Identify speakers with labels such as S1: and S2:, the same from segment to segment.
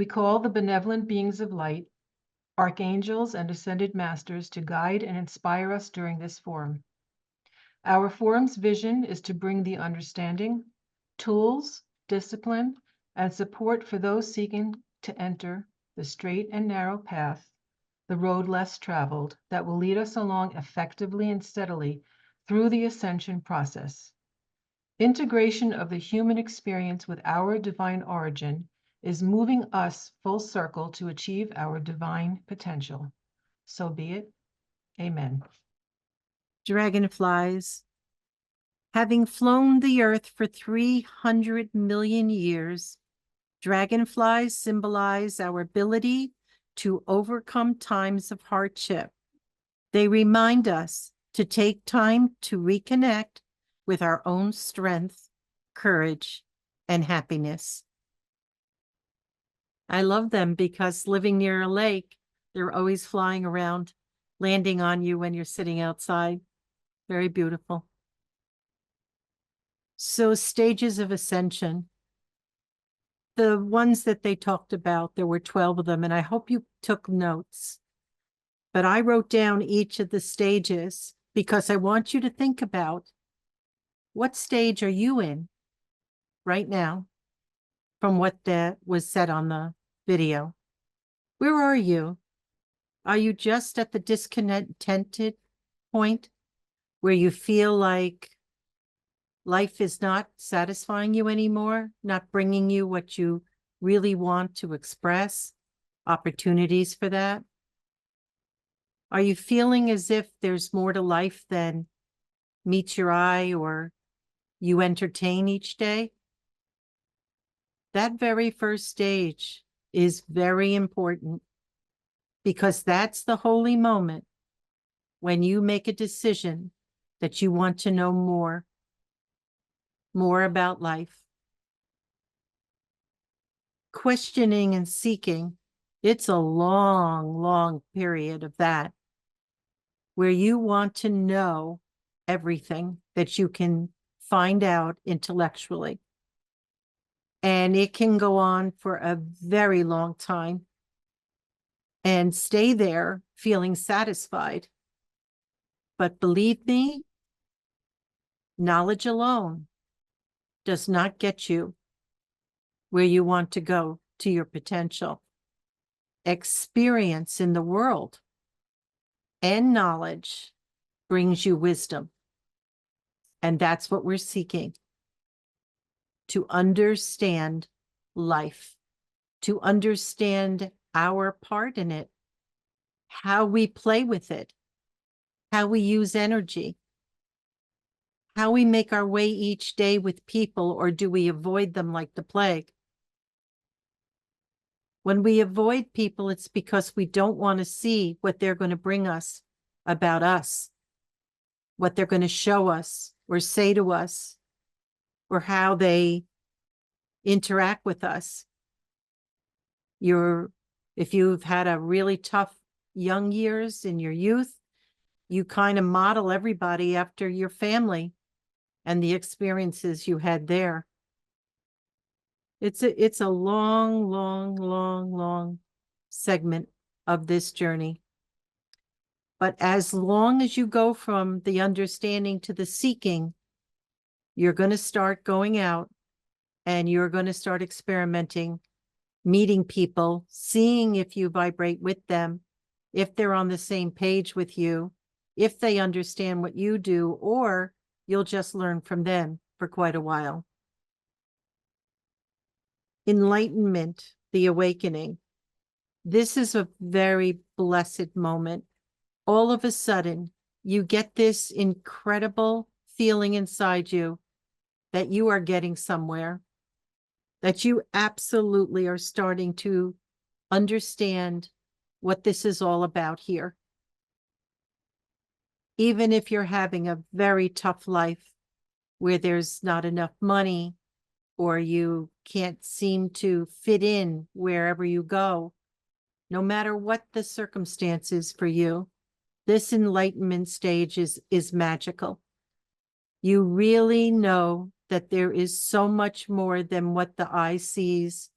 S1: call the benevolent beings of light, archangels and ascended masters, to guide and inspire us during this forum. Our forum's vision is to bring the understanding, tools, discipline, and support for those seeking to enter the straight and narrow path, the road less traveled, that will lead us along effectively and steadily through the ascension process. Integration of the human experience with our divine origin is moving us full circle to achieve our divine potential. So be it. Amen.
S2: Dragonflies. Having flown the earth for 300 million years, dragonflies symbolize our ability to overcome times of hardship. They remind us to take time to reconnect with our own strength, courage, and happiness. I love them because living near a lake, they're always flying around, landing on you when you're sitting outside. Very beautiful. So, stages of ascension. The ones that they talked about, there were 12 of them, and I hope you took notes. But I wrote down each of the stages because I want you to think about, what stage are you in right now from what that was said on the video? Where are you? Are you just at the discontented point where you feel like life is not satisfying you anymore, not bringing you what you really want to express, opportunities for that? Are you feeling as if there's more to life than meets your eye or you entertain each day? That very first stage is very important because that's the holy moment when you make a decision that you want to know more about life. Questioning and seeking, it's a long, long period of that where you want to know everything that you can find out intellectually. And it can go on for a very long time and stay there feeling satisfied. But believe me, knowledge alone does not get you where you want to go to your potential. Experience in the world and knowledge brings you wisdom. And that's what we're seeking. To understand life, to understand our part in it, how we play with it, how we use energy, how we make our way each day with people, or do we avoid them like the plague? When we avoid people, it's because we don't want to see what they're going to bring us about us, what they're going to show us or say to us, or how they interact with us. If you've had a really tough young years in your youth, you kind of model everybody after your family and the experiences you had there. It's a long, long, long, long segment of this journey. But as long as you go from the understanding to the seeking, you're going to start going out and you're going to start experimenting, meeting people, seeing if you vibrate with them, if they're on the same page with you, if they understand what you do, or you'll just learn from them for quite a while. Enlightenment, the awakening. This is a very blessed moment. All of a sudden, you get this incredible feeling inside you that you are getting somewhere, that you absolutely are starting to understand what this is all about here. Even if you're having a very tough life where there's not enough money, or you can't seem to fit in wherever you go, no matter what the circumstances for you, this enlightenment stage is magical. You really know that there is so much more than what the eye sees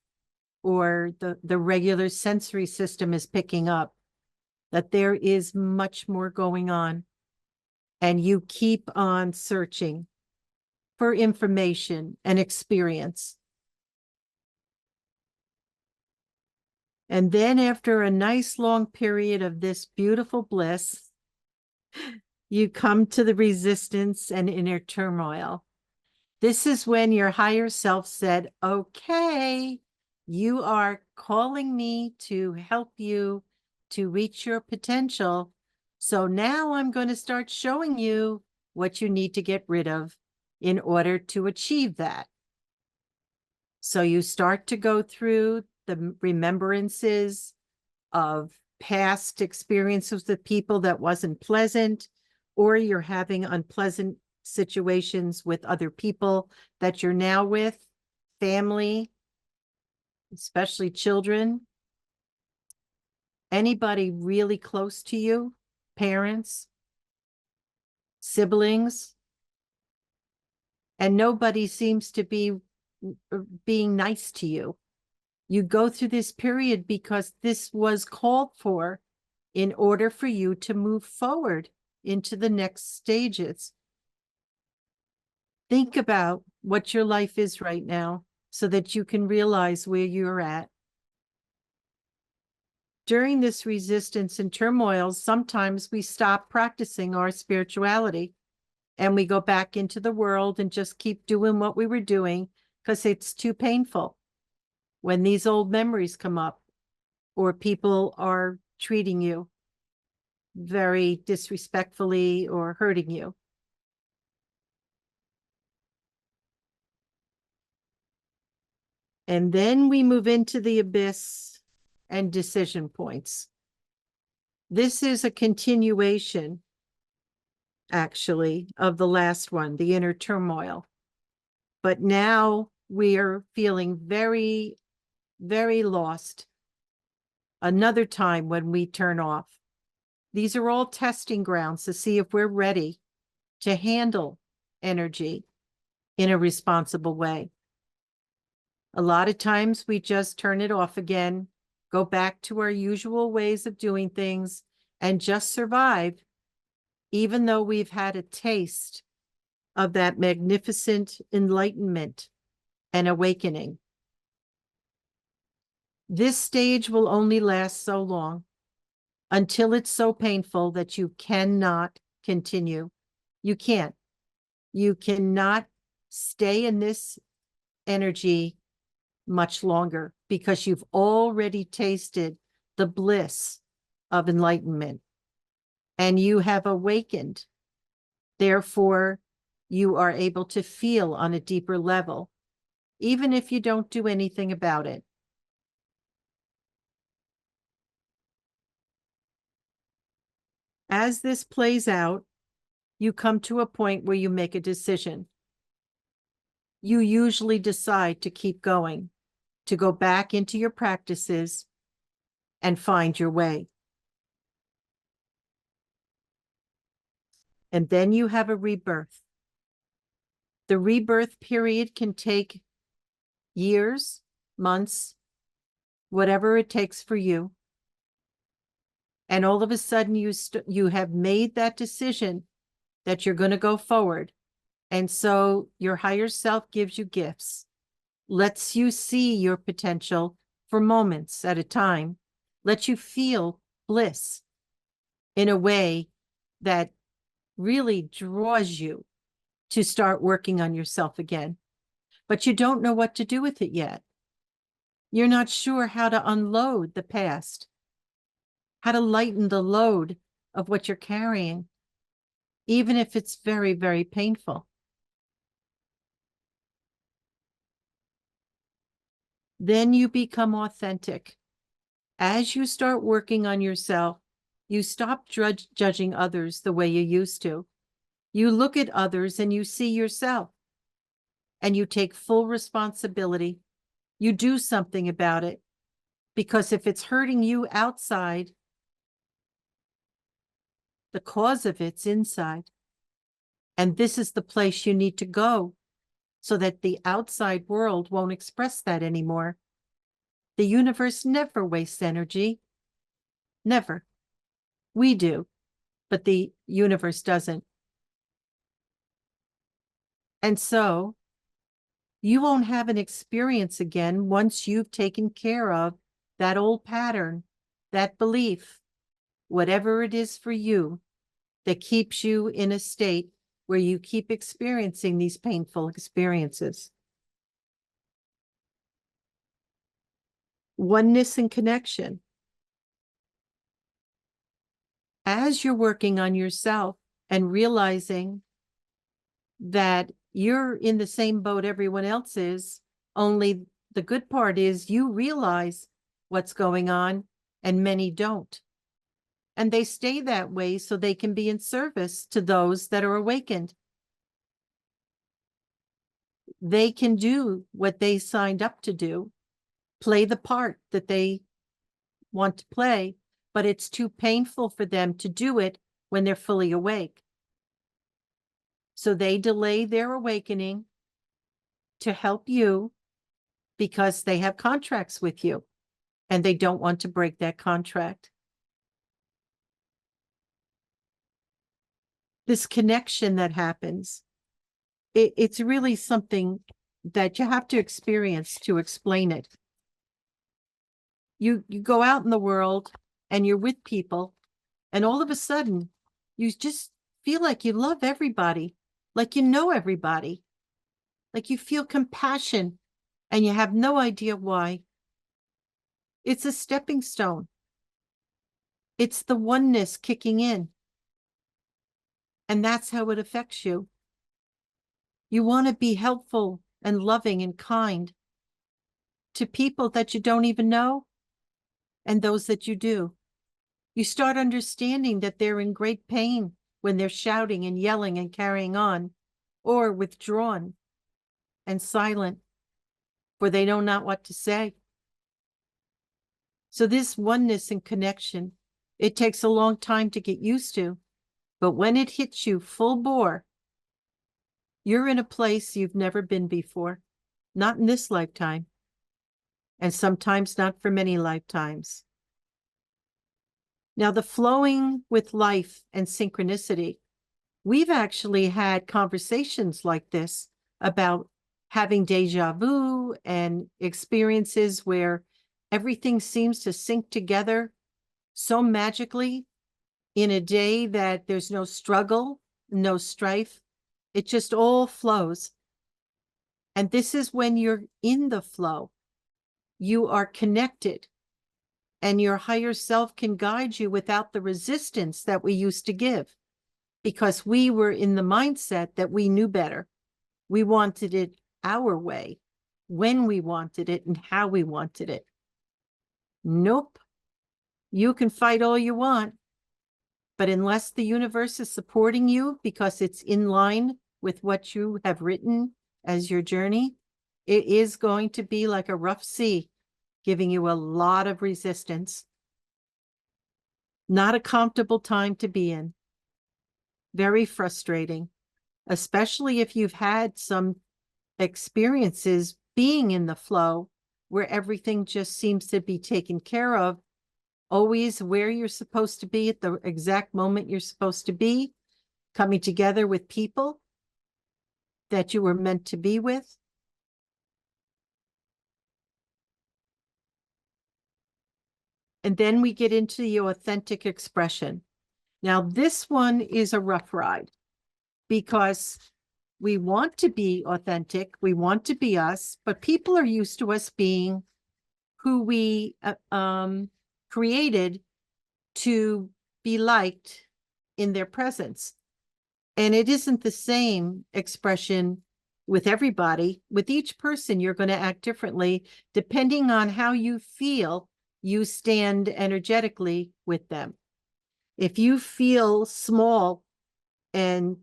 S2: or the regular sensory system is picking up, that there is much more going on. And you keep on searching for information and experience. And then after a nice long period of this beautiful bliss, you come to the resistance and inner turmoil. This is when your higher self said, okay, you are calling me to help you to reach your potential. So now I'm going to start showing you what you need to get rid of in order to achieve that. So you start to go through the remembrances of past experiences with people that wasn't pleasant, or you're having unpleasant situations with other people that you're now with, family, especially children, anybody really close to you, parents, siblings, and nobody seems to be being nice to you. You go through this period because this was called for in order for you to move forward into the next stages. Think about what your life is right now so that you can realize where you're at. During this resistance and turmoil, sometimes we stop practicing our spirituality and we go back into the world and just keep doing what we were doing because it's too painful. When these old memories come up or people are treating you very disrespectfully or hurting you. And then we move into the abyss and decision points. This is a continuation, actually, of the last one, the inner turmoil. But now we are feeling very, very lost. Another time when we turn off. These are all testing grounds to see if we're ready to handle energy in a responsible way. A lot of times we just turn it off again, go back to our usual ways of doing things, and just survive, even though we've had a taste of that magnificent enlightenment and awakening. This stage will only last so long, until it's so painful that you cannot continue. You can't. You cannot stay in this energy much longer because you've already tasted the bliss of enlightenment and you have awakened. Therefore, you are able to feel on a deeper level, even if you don't do anything about it. As this plays out, you come to a point where you make a decision. You usually decide to keep going, to go back into your practices and find your way. And then you have a rebirth. The rebirth period can take years, months, whatever it takes for you. And all of a sudden you have made that decision that you're going to go forward. And so your higher self gives you gifts, lets you see your potential for moments at a time, lets you feel bliss in a way that really draws you to start working on yourself again. But you don't know what to do with it yet. You're not sure how to unload the past, how to lighten the load of what you're carrying, even if it's very, very painful. Then you become authentic. As you start working on yourself, you stop judging others the way you used to. You look at others and you see yourself, and you take full responsibility. You do something about it, because if it's hurting you outside, the cause of it's inside. And this is the place you need to go so that the outside world won't express that anymore. The universe never wastes energy. Never. We do, but the universe doesn't. And so you won't have an experience again once you've taken care of that old pattern, that belief, whatever it is for you that keeps you in a state where you keep experiencing these painful experiences. Oneness and connection. As you're working on yourself and realizing that you're in the same boat everyone else is, only the good part is you realize what's going on and many don't. And they stay that way so they can be in service to those that are awakened. They can do what they signed up to do, play the part that they want to play, but it's too painful for them to do it when they're fully awake. So they delay their awakening to help you because they have contracts with you and they don't want to break that contract. This connection that happens, it's really something that you have to experience to explain it. You go out in the world and you're with people, and all of a sudden you just feel like you love everybody, like you know everybody, like you feel compassion and you have no idea why. It's a stepping stone. It's the oneness kicking in. And that's how it affects you. You want to be helpful and loving and kind to people that you don't even know and those that you do. You start understanding that they're in great pain when they're shouting and yelling and carrying on, or withdrawn and silent, for they know not what to say. So this oneness and connection, it takes a long time to get used to, but when it hits you full bore, you're in a place you've never been before, not in this lifetime, and sometimes not for many lifetimes. Now, the flowing with life and synchronicity, we've actually had conversations like this about having deja vu and experiences where everything seems to sync together so magically in a day that there's no struggle, no strife. It just all flows. And this is when you're in the flow. You are connected, and your higher self can guide you without the resistance that we used to give, because we were in the mindset that we knew better. We wanted it our way, when we wanted it and how we wanted it. Nope. You can fight all you want, but unless the universe is supporting you because it's in line with what you have written as your journey, it is going to be like a rough sea, giving you a lot of resistance. Not a comfortable time to be in. Very frustrating, especially if you've had some experiences being in the flow where everything just seems to be taken care of, always where you're supposed to be at the exact moment you're supposed to be, coming together with people that you were meant to be with. And then we get into the authentic expression. Now, this one is a rough ride because we want to be authentic, we want to be us, but people are used to us being who we created to be liked in their presence. And it isn't the same expression with everybody. With each person, you're going to act differently depending on how you feel you stand energetically with them. If you feel small and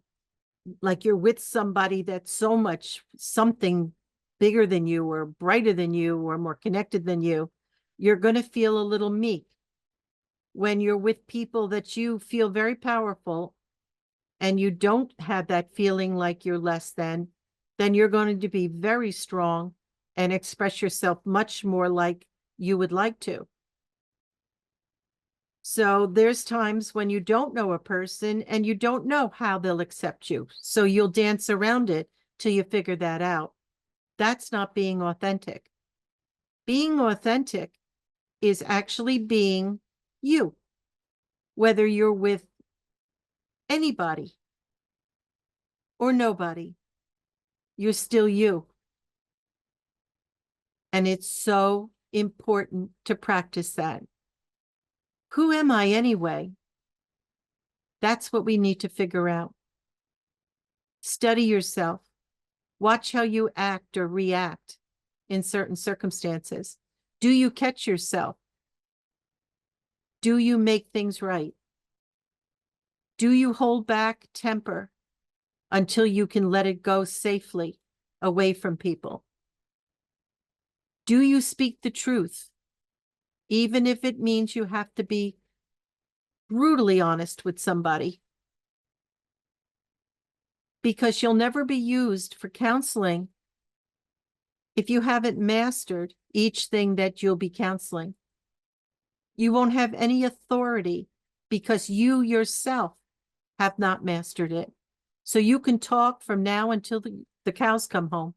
S2: like you're with somebody that's so much something bigger than you or brighter than you or more connected than you, you're going to feel a little meek. When you're with people that you feel very powerful and you don't have that feeling like you're less than, then you're going to be very strong and express yourself much more like you would like to. So there's times when you don't know a person and you don't know how they'll accept you. So you'll dance around it till you figure that out. That's not being authentic. Being authentic is actually being you, whether you're with anybody or nobody, you're still you. And it's so important to practice that. Who am I anyway? That's what we need to figure out. Study yourself. Watch how you act or react in certain circumstances. Do you catch yourself? Do you make things right? Do you hold back temper until you can let it go safely away from people? Do you speak the truth, even if it means you have to be brutally honest with somebody? Because you'll never be used for counseling if you haven't mastered each thing that you'll be counseling. You won't have any authority because you yourself have not mastered it. So you can talk from now until the cows come home,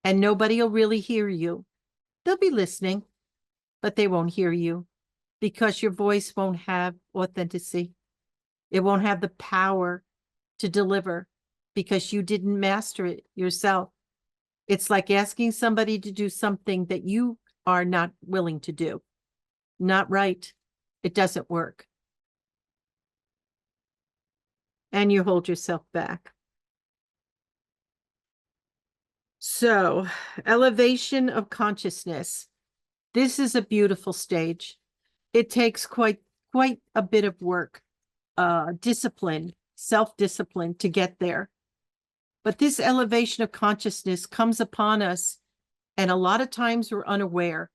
S2: and nobody will really hear you. They'll be listening, but they won't hear you because your voice won't have authenticity. It won't have the power to deliver because you didn't master it yourself. It's like asking somebody to do something that you are not willing to do. Not right. It doesn't work. And you hold yourself back. So, elevation of consciousness. This is a beautiful stage. It takes quite a bit of work, discipline, self-discipline to get there. But this elevation of consciousness comes upon us, and a lot of times we're unaware.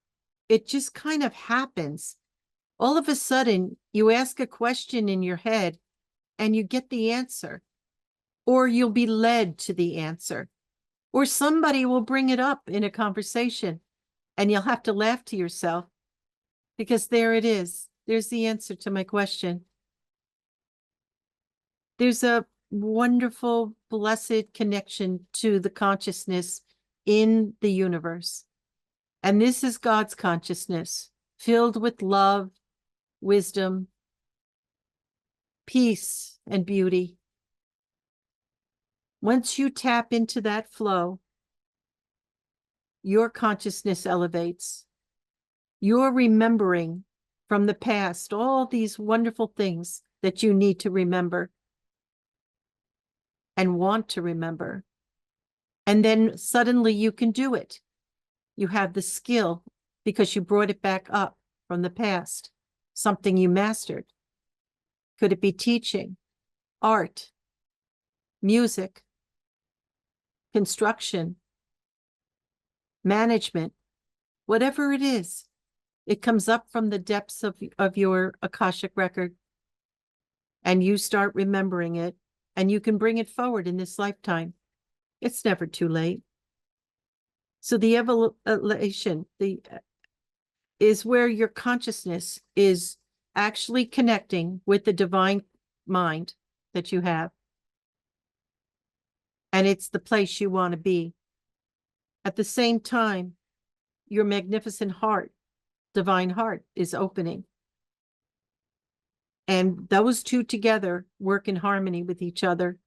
S2: It just kind of happens. All of a sudden, you ask a question in your head and you get the answer, or you'll be led to the answer, or somebody will bring it up in a conversation and you'll have to laugh to yourself because there it is. There's the answer to my question. There's a wonderful, blessed connection to the consciousness in the universe. And this is God's consciousness, filled with love, wisdom, peace, and beauty. Once you tap into that flow, your consciousness elevates. You're remembering from the past all these wonderful things that you need to remember and want to remember. And then suddenly you can do it. You have the skill because you brought it back up from the past, something you mastered. Could it be teaching, art, music, construction, management, whatever it is? It comes up from the depths of your Akashic record, and you start remembering it, and you can bring it forward in this lifetime. It's never too late. So the evolution is where your consciousness is actually connecting with the divine mind that you have. And it's the place you want to be. At the same time, your magnificent heart, divine heart, is opening. And those two together work in harmony with each other.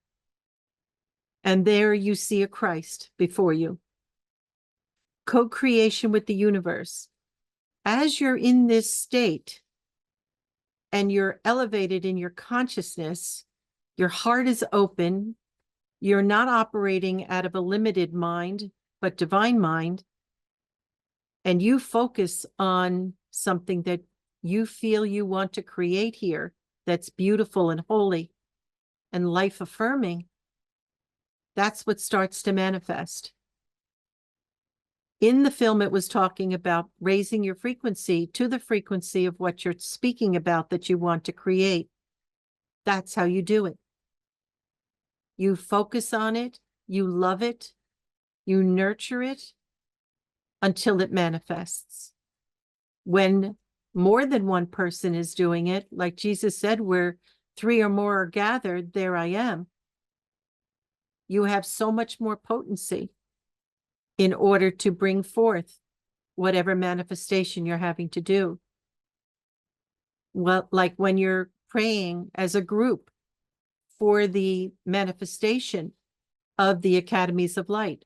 S2: And there you see a Christ before you. Co-creation with the universe. As you're in this state and you're elevated in your consciousness, your heart is open. You're not operating out of a limited mind, but divine mind. And you focus on something that you feel you want to create here that's beautiful and holy and life affirming. That's what starts to manifest. In the film, it was talking about raising your frequency to the frequency of what you're speaking about that you want to create. That's how you do it. You focus on it, you love it, you nurture it until it manifests. When more than one person is doing it, like Jesus said, where 3 or more are gathered, there I am. You have so much more potency in order to bring forth whatever manifestation you're having to do. Well, like when you're praying as a group for the manifestation of the academies of light.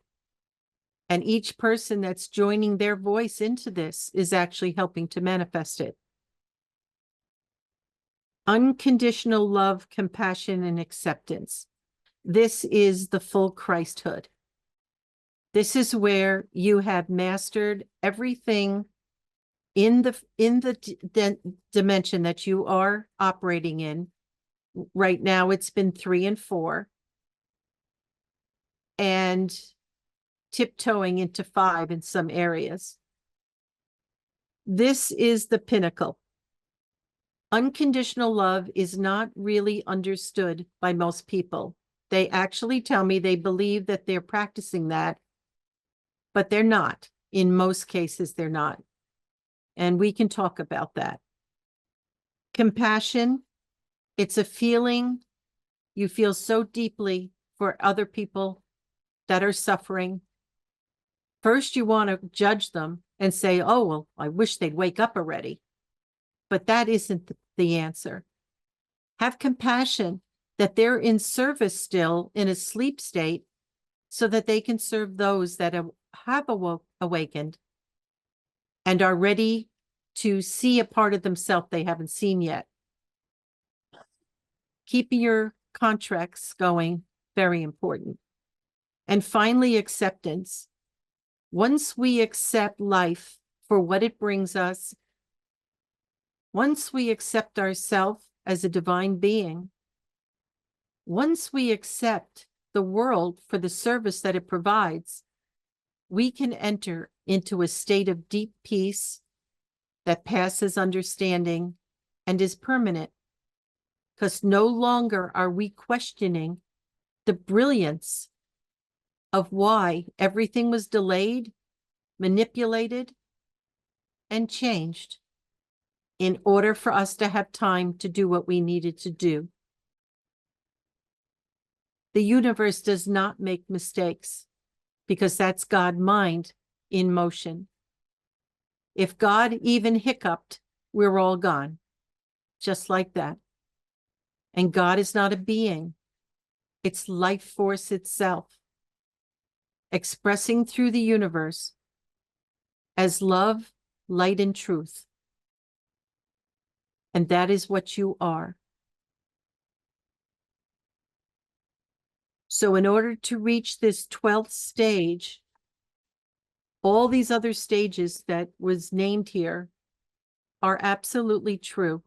S2: And each person that's joining their voice into this is actually helping to manifest it. Unconditional love, compassion, and acceptance. This is the full Christhood. This is where you have mastered everything in the dimension that you are operating in. Right now, it's been 3 and 4. And tiptoeing into 5 in some areas. This is the pinnacle. Unconditional love is not really understood by most people. They actually tell me they believe that they're practicing that, but they're not. In most cases, they're not. And we can talk about that. Compassion, it's a feeling you feel so deeply for other people that are suffering. First, you want to judge them and say, oh, well, I wish they'd wake up already. But that isn't the answer. Have compassion that they're in service still in a sleep state so that they can serve those that have awakened and are ready to see a part of themselves they haven't seen yet. Keeping your contracts going, very important. And finally, acceptance. Once we accept life for what it brings us, once we accept ourselves as a divine being, once we accept the world for the service that it provides, we can enter into a state of deep peace that passes understanding and is permanent, because no longer are we questioning the brilliance of why everything was delayed, manipulated, and changed in order for us to have time to do what we needed to do. The universe does not make mistakes because that's God's mind in motion. If God even hiccuped, we're all gone, just like that. And God is not a being. It's life force itself, expressing through the universe as love, light, and truth. And that is what you are. So in order to reach this 12th stage, all these other stages that was named here are absolutely true.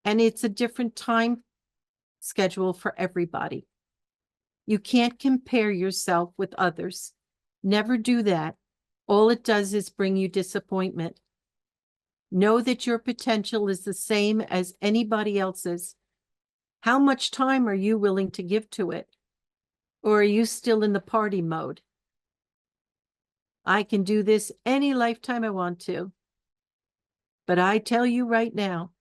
S2: And it's a different time schedule for everybody. You can't compare yourself with others. Never do that. All it does is bring you disappointment. Know that your potential is the same as anybody else's. How much time are you willing to give to it? Or are you still in the party mode? I can do this any lifetime I want to. But I tell you right now,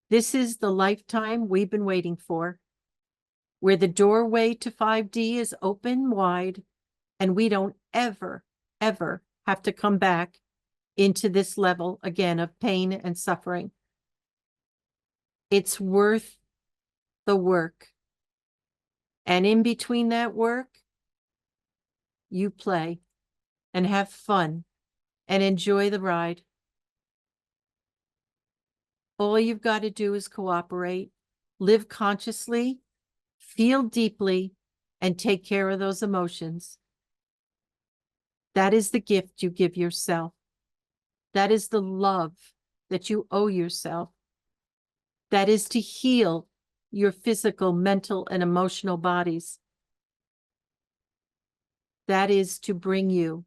S2: this is the lifetime we've been waiting for, where the doorway to 5D is open wide, and we don't ever, ever have to come back into this level again of pain and suffering. It's worth the work. And in between that work, you play and have fun and enjoy the ride. All you've got to do is cooperate, live consciously, feel deeply, and take care of those emotions. That is the gift you give yourself. That is the love that you owe yourself. That is to heal your physical, mental, and emotional bodies. That is to bring you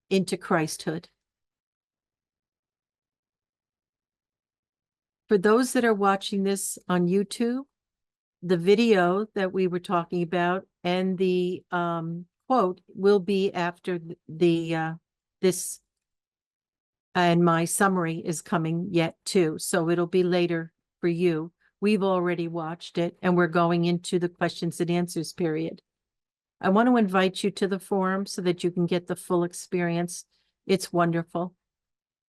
S2: into Christhood. For those that are watching this on YouTube, the video that we were talking about and the quote will be after this And my summary is coming yet too, so it'll be later for you. We've already watched it and we're going into the questions and answers period. I want to invite you to the forum so that you can get the full experience. It's wonderful.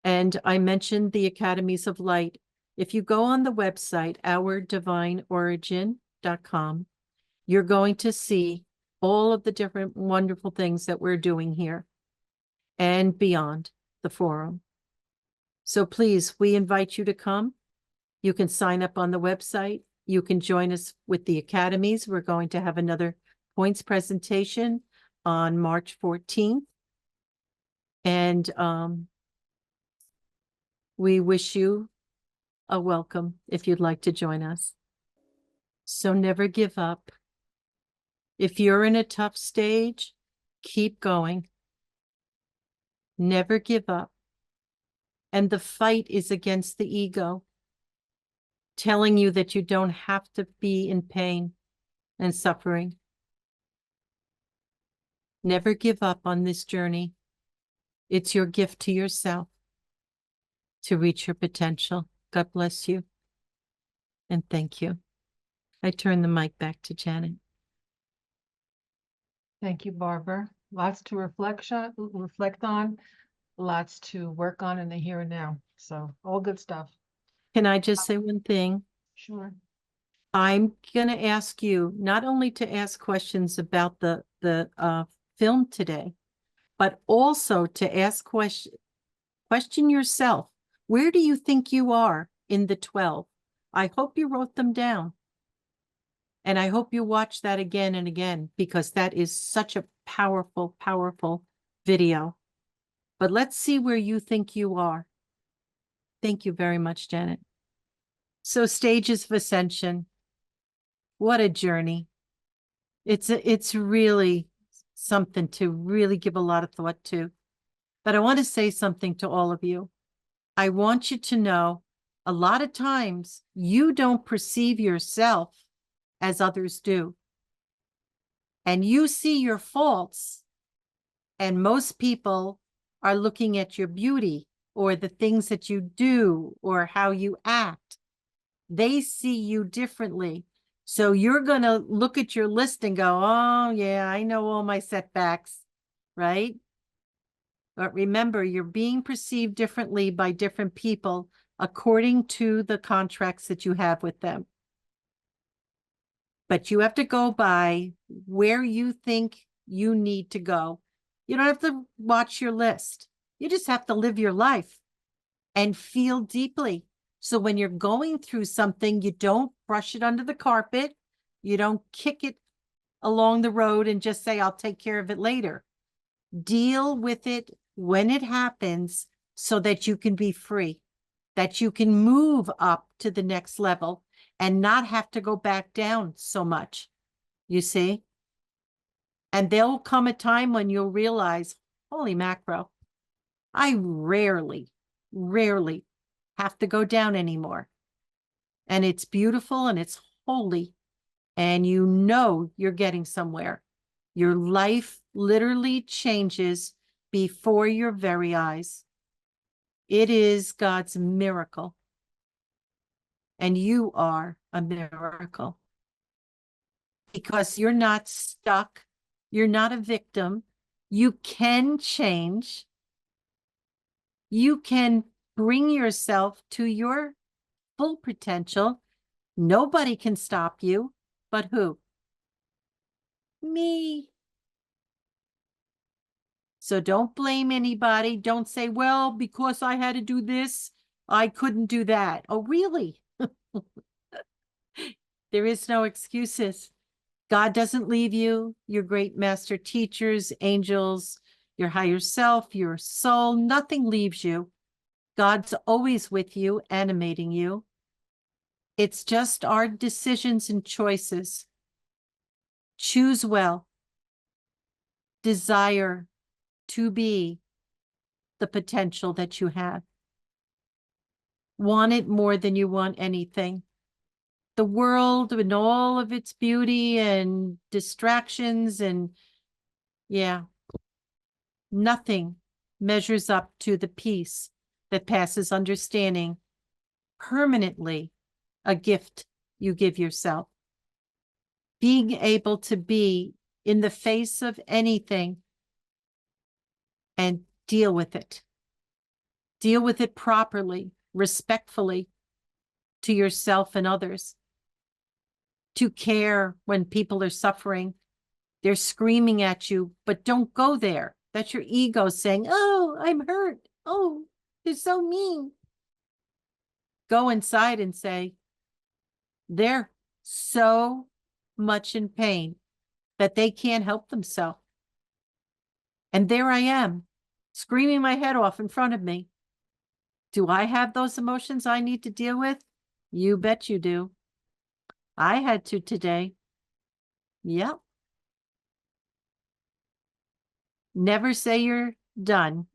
S2: And I mentioned the Academies of Light. If you go on the website, ourdivineorigin.com, you're going to see all of the different wonderful things that we're doing here and beyond the forum. So please, we invite you to come. You can sign up on the website. You can join us with the academies. We're going to have another points presentation on March 14th. And we wish you a welcome if you'd like to join us. So never give up. If you're in a tough stage, keep going. Never give up. And the fight is against the ego, telling you that you don't have to be in pain and suffering. Never give up on this journey. It's your gift to yourself to reach your potential. God bless you. And thank you. I turn the mic back to Janet.
S1: Thank you, Barbara. Lots to reflect on, lots to work on in the here and now. So all good stuff.
S2: Can I just say one thing?
S1: Sure.
S2: I'm going to ask you not only to ask questions about the film today, but also to ask question yourself. Where do you think you are in the 12? I hope you wrote them down. And I hope you watch that again and again, because that is such a powerful, powerful video. But let's see where you think you are. Thank you very much, Janet. So stages of ascension. What a journey. It's really something to really give a lot of thought to. But I want to say something to all of you. I want you to know a lot of times you don't perceive yourself as others do. And you see your faults, and most people are looking at your beauty or the things that you do or how you act. They see you differently. So you're going to look at your list and go, oh, yeah, I know all my setbacks, right? But remember, you're being perceived differently by different people according to the contracts that you have with them. But you have to go by where you think you need to go. You don't have to watch your list. You just have to live your life and feel deeply. So when you're going through something, you don't brush it under the carpet. You don't kick it along the road and just say, I'll take care of it later. Deal with it when it happens so that you can be free, that you can move up to the next level and not have to go back down so much, you see? And there'll come a time when you'll realize, holy macro, I rarely have to go down anymore. And it's beautiful and it's holy. And you know you're getting somewhere. Your life literally changes before your very eyes. It is God's miracle. And you are a miracle. Because you're not stuck. You're not a victim. You can change. You can bring yourself to your full potential. Nobody can stop you. But who? Me. So don't blame anybody. Don't say, well, because I had to do this, I couldn't do that. Oh, really? There is no excuses. God doesn't leave you. Your great master teachers, angels, your higher self, your soul, nothing leaves you. God's always with you, animating you. It's just our decisions and choices. Choose well. Desire to be the potential that you have. Want it more than you want anything. The world and all of its beauty and distractions and yeah, nothing measures up to the peace that passes understanding, permanently a gift you give yourself. Being able to be in the face of anything and deal with it. Deal with it properly, respectfully to yourself and others. To care when people are suffering. They're screaming at you, but don't go there. That's your ego saying, oh, I'm hurt. Oh, they're so mean. Go inside and say, they're so much in pain that they can't help themselves. And there I am, screaming my head off in front of me. Do I have those emotions I need to deal with? You bet you do. I had to today. Yep. Never say you're done,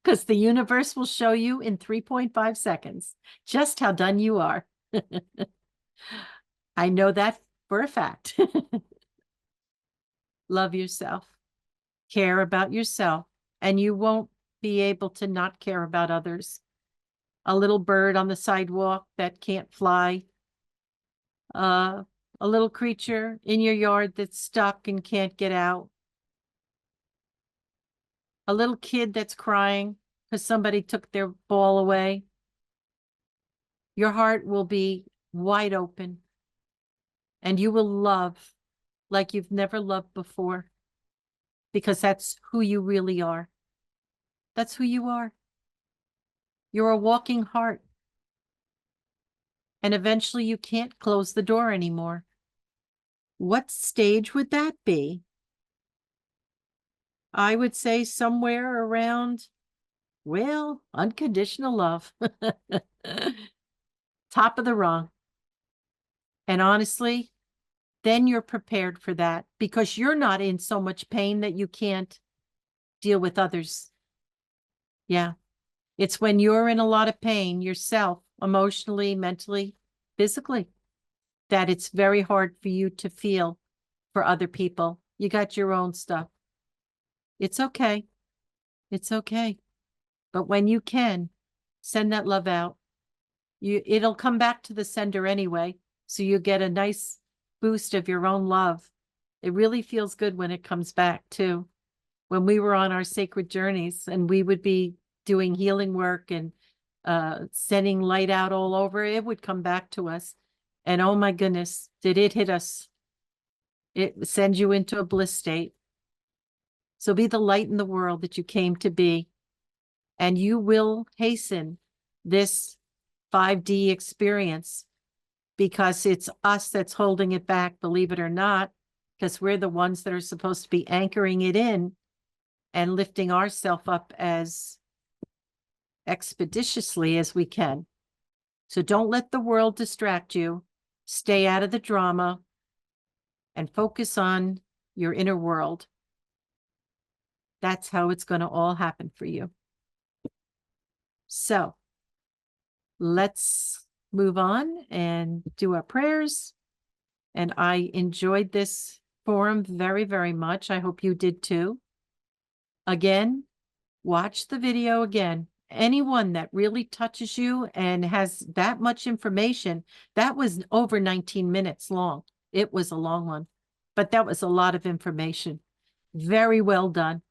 S2: because the universe will show you in 3.5 seconds just how done you are. I know that for a fact. Love yourself. Care about yourself, and you won't be able to not care about others. A little bird on the sidewalk that can't fly. A little creature in your yard that's stuck and can't get out. A little kid that's crying because somebody took their ball away. Your heart will be wide open, and you will love like you've never loved before, because that's who you really are. That's who you are. You're a walking heart. And eventually you can't close the door anymore. What stage would that be? I would say somewhere around, well, unconditional love. Top of the rung. And honestly, then you're prepared for that, because you're not in so much pain that you can't deal with others. Yeah. It's when you're in a lot of pain yourself, emotionally, mentally, physically, that it's very hard for you to feel for other people. You got your own stuff. It's okay. It's okay. But when you can, send that love out. It'll come back to the sender anyway, so you get a nice boost of your own love. It really feels good when it comes back too. When we were on our sacred journeys and we would be doing healing work and sending light out all over, it would come back to us. And oh my goodness, did it hit us? It sends you into a bliss state. So be the light in the world that you came to be, and you will hasten this 5D experience, because it's us that's holding it back, believe it or not, because we're the ones that are supposed to be anchoring it in and lifting ourselves up as expeditiously as we can. So don't let the world distract you. Stay out of the drama and focus on your inner world. That's how it's going to all happen for you. So let's move on and do our prayers. And I enjoyed this forum very, very much. I hope you did too. Again, watch the video again. Anyone that really touches you and has that much information, that was over 19 minutes long. It was a long one, but that was a lot of information. Very well done.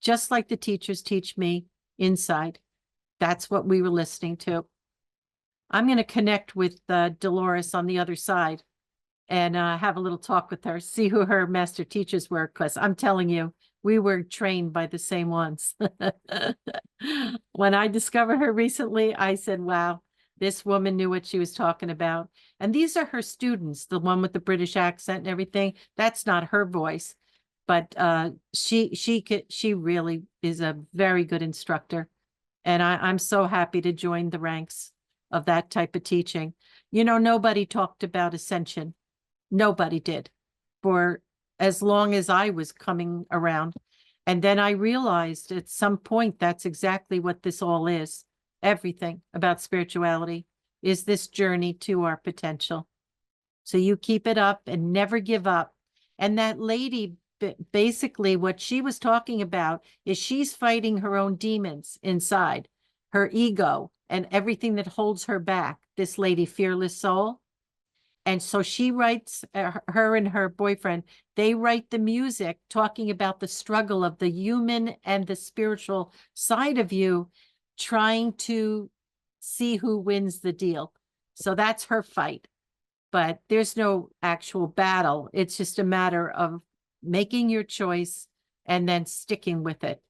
S2: Just like the teachers teach me inside. That's what we were listening to. I'm going to connect with Dolores on the other side and have a little talk with her, see who her master teachers were, because I'm telling you, we were trained by the same ones. When I discovered her recently, I said, wow, this woman knew what she was talking about. And these are her students, the one with the British accent and everything. That's not her voice, but she really is a very good instructor. And I'm so happy to join the ranks of that type of teaching. You know, nobody talked about Ascension. Nobody did for as long as I was coming around. And then I realized at some point, that's exactly what this all is. Everything about spirituality is this journey to our potential. So you keep it up and never give up. And that lady, basically what she was talking about is she's fighting her own demons inside, her ego, and everything that holds her back, this lady, Fearless Soul. And so she writes, her and her boyfriend, they write the music talking about the struggle of the human and the spiritual side of you, trying to see who wins the deal. So that's her fight. But there's no actual battle. It's just a matter of making your choice and then sticking with it.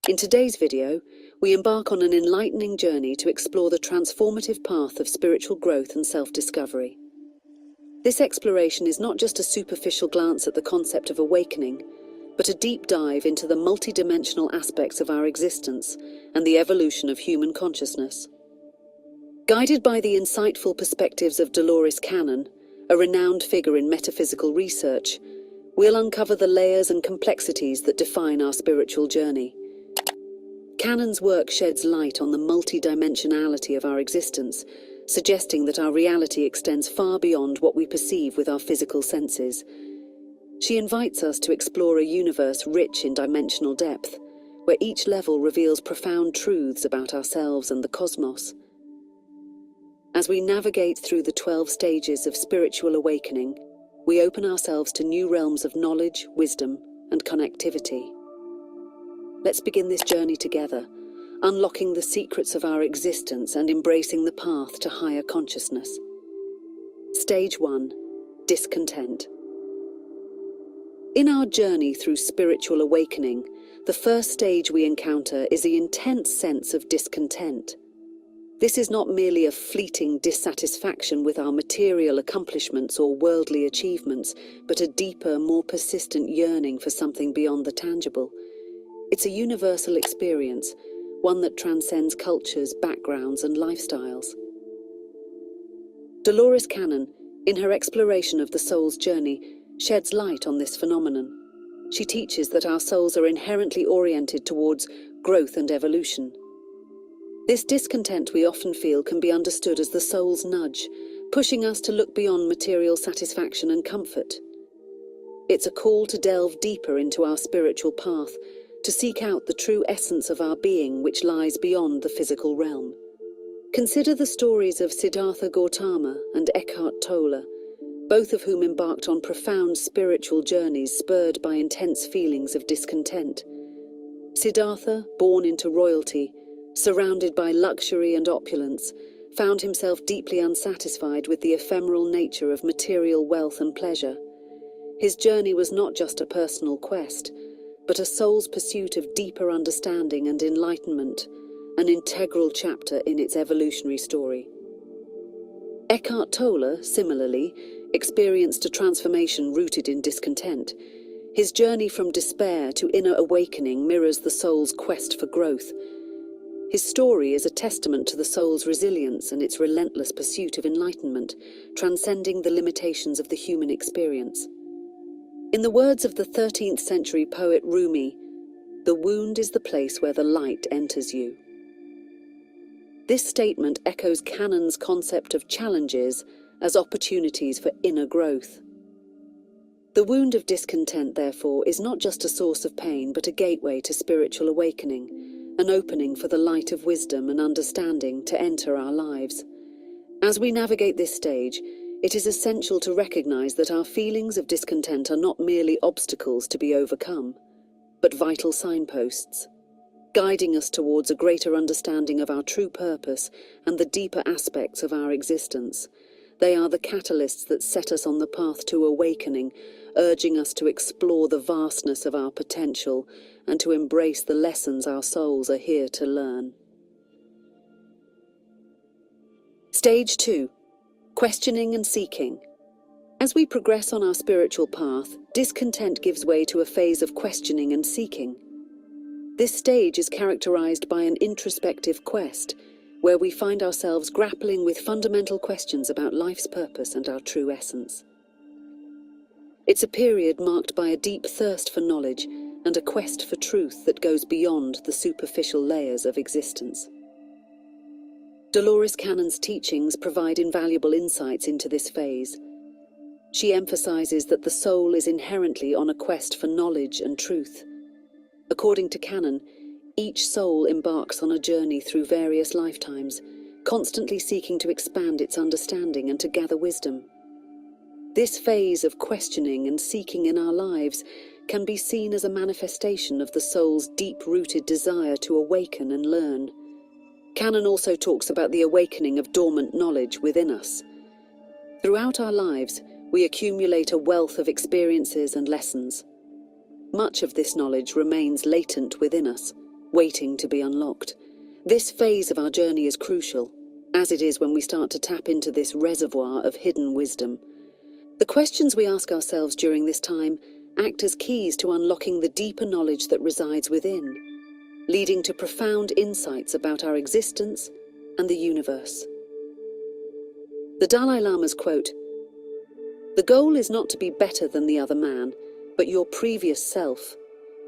S3: In today's video, we embark on an enlightening journey to explore the transformative path of spiritual growth and self-discovery. This exploration is not just a superficial glance at the concept of awakening, but a deep dive into the multidimensional aspects of our existence and the evolution of human consciousness. Guided by the insightful perspectives of Dolores Cannon, a renowned figure in metaphysical research, we'll uncover the layers and complexities that define our spiritual journey. Cannon's work sheds light on the multidimensionality of our existence, suggesting that our reality extends far beyond what we perceive with our physical senses. She invites us to explore a universe rich in dimensional depth, where each level reveals profound truths about ourselves and the cosmos. As we navigate through the 12 stages of spiritual awakening, we open ourselves to new realms of knowledge, wisdom, and connectivity. Let's begin this journey together, unlocking the secrets of our existence and embracing the path to higher consciousness. Stage 1. Discontent. In our journey through spiritual awakening, the first stage we encounter is the intense sense of discontent. This is not merely a fleeting dissatisfaction with our material accomplishments or worldly achievements, but a deeper, more persistent yearning for something beyond the tangible. It's a universal experience, one that transcends cultures, backgrounds, and lifestyles. Dolores Cannon, in her exploration of the soul's journey, sheds light on this phenomenon. She teaches that our souls are inherently oriented towards growth and evolution. This discontent we often feel can be understood as the soul's nudge, pushing us to look beyond material satisfaction and comfort. It's a call to delve deeper into our spiritual path, to seek out the true essence of our being which lies beyond the physical realm. Consider the stories of Siddhartha Gautama and Eckhart Tolle, both of whom embarked on profound spiritual journeys spurred by intense feelings of discontent. Siddhartha, born into royalty, surrounded by luxury and opulence, found himself deeply unsatisfied with the ephemeral nature of material wealth and pleasure. His journey was not just a personal quest, but a soul's pursuit of deeper understanding and enlightenment, an integral chapter in its evolutionary story. Eckhart Tolle, similarly, experienced a transformation rooted in discontent. His journey from despair to inner awakening mirrors the soul's quest for growth. His story is a testament to the soul's resilience and its relentless pursuit of enlightenment, transcending the limitations of the human experience. In the words of the 13th century poet Rumi, "The wound is the place where the light enters you." This statement echoes Cannon's concept of challenges as opportunities for inner growth. The wound of discontent, therefore, is not just a source of pain, but a gateway to spiritual awakening, an opening for the light of wisdom and understanding to enter our lives. As we navigate this stage, it is essential to recognize that our feelings of discontent are not merely obstacles to be overcome, but vital signposts, guiding us towards a greater understanding of our true purpose and the deeper aspects of our existence. They are the catalysts that set us on the path to awakening, urging us to explore the vastness of our potential and to embrace the lessons our souls are here to learn. Stage 2. Questioning and seeking. As we progress on our spiritual path, discontent gives way to a phase of questioning and seeking. This stage is characterized by an introspective quest, where we find ourselves grappling with fundamental questions about life's purpose and our true essence. It's a period marked by a deep thirst for knowledge and a quest for truth that goes beyond the superficial layers of existence. Dolores Cannon's teachings provide invaluable insights into this phase. She emphasizes that the soul is inherently on a quest for knowledge and truth. According to Cannon, each soul embarks on a journey through various lifetimes, constantly seeking to expand its understanding and to gather wisdom. This phase of questioning and seeking in our lives can be seen as a manifestation of the soul's deep-rooted desire to awaken and learn. Cannon also talks about the awakening of dormant knowledge within us. Throughout our lives, we accumulate a wealth of experiences and lessons. Much of this knowledge remains latent within us, waiting to be unlocked. This phase of our journey is crucial, as it is when we start to tap into this reservoir of hidden wisdom. The questions we ask ourselves during this time act as keys to unlocking the deeper knowledge that resides within, leading to profound insights about our existence and the universe. The Dalai Lama's quote, "The goal is not to be better than the other man, but your previous self,"